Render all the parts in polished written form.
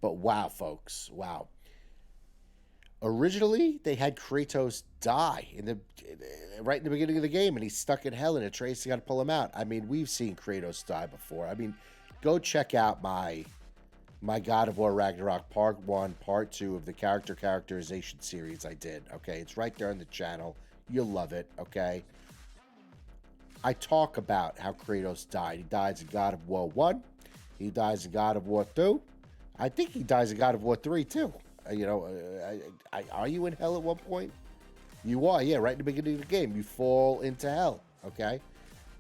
But wow, folks, wow. Originally, they had Kratos die right in the beginning of the game, and he's stuck in hell, and Atreus got to pull him out. I mean, we've seen Kratos die before. I mean, go check out my God of War Ragnarok Part 1, Part 2 of the characterization series I did, okay? It's right there on the channel. You'll love it, okay? I talk about how Kratos died. He dies in God of War 1. He dies in God of War 2. I think he dies in God of War 3, too. Are you in hell at one point? You are, yeah, right in the beginning of the game. You fall into hell, okay?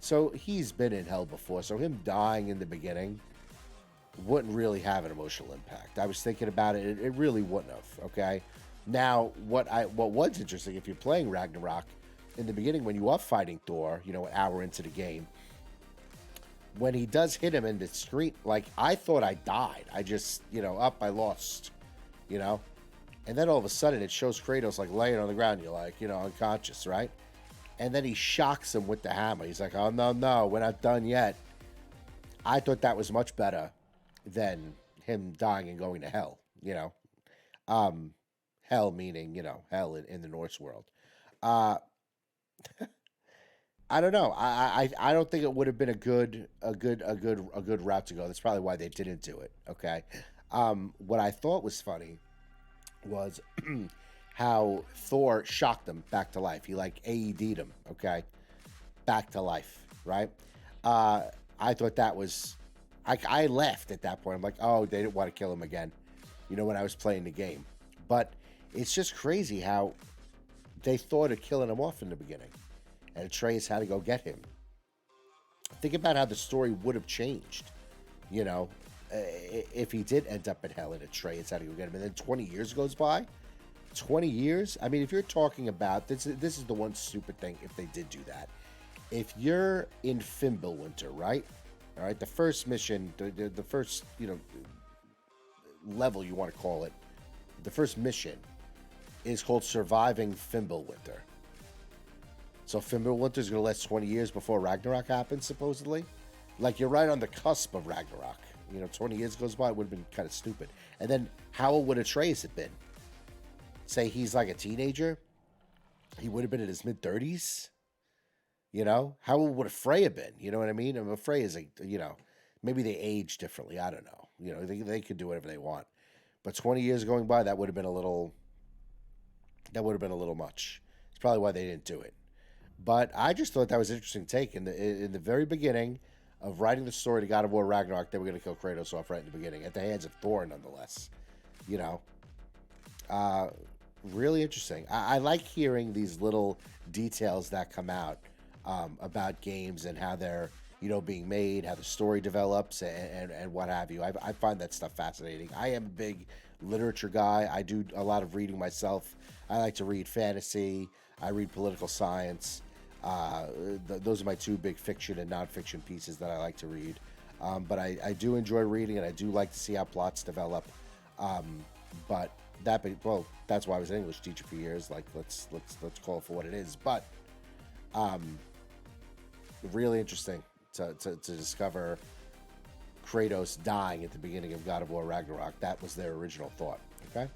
So he's been in hell before, so him dying in the beginning wouldn't really have an emotional impact. I was thinking about it, it really wouldn't have, okay? Now, what was interesting, if you're playing Ragnarok, in the beginning when you are fighting Thor, an hour into the game, when he does hit him in the screen, like, I thought I died. I just, I lost, And then all of a sudden it shows Kratos, like, laying on the ground. You're like, unconscious, right? And then he shocks him with the hammer. He's like, oh, no, we're not done yet. I thought that was much better than him dying and going to hell, Hell meaning, hell in the Norse world. I don't know. I don't think it would have been a good route to go. That's probably why they didn't do it. Okay. What I thought was funny was how Thor shocked him back to life. He like AED'd him. Okay, back to life. Right. I thought that was. I laughed at that point. I'm like, oh, they didn't want to kill him again. When I was playing the game, but it's just crazy how they thought of killing him off in the beginning. And Atreus had to go get him. Think about how the story would have changed, if he did end up in hell and Atreus had to go get him. And then 20 years goes by. 20 years? I mean, if you're talking about, this is the one stupid thing if they did do that. If you're in Fimbulwinter, right? All right, the first mission, the first, level you want to call it, the first mission is called Surviving Fimbulwinter. So Fimbulwinter is going to last 20 years before Ragnarok happens, supposedly. Like, you're right on the cusp of Ragnarok. 20 years goes by, it would have been kind of stupid. And then how old would Atreus have been? Say he's like a teenager? He would have been in his mid-30s? How old would Freya been? You know what I mean? I mean, Freya is maybe they age differently. I don't know. They could do whatever they want. But 20 years going by, that would have been a little much. It's probably why they didn't do it. But I just thought that was an interesting take. In the very beginning of writing the story to God of War Ragnarok, they were going to kill Kratos off right in the beginning, at the hands of Thor, nonetheless. Really interesting. I like hearing these little details that come out about games and how they're, being made, how the story develops, and what have you. I find that stuff fascinating. I am a big literature guy. I do a lot of reading myself. I like to read fantasy. I read political science. Those are my two big fiction and nonfiction pieces that I like to read. But I do enjoy reading, and I do like to see how plots develop. But that's why I was an English teacher for years. Like, let's call it for what it is. But really interesting to discover Kratos dying at the beginning of God of War Ragnarok. That was their original thought. Okay.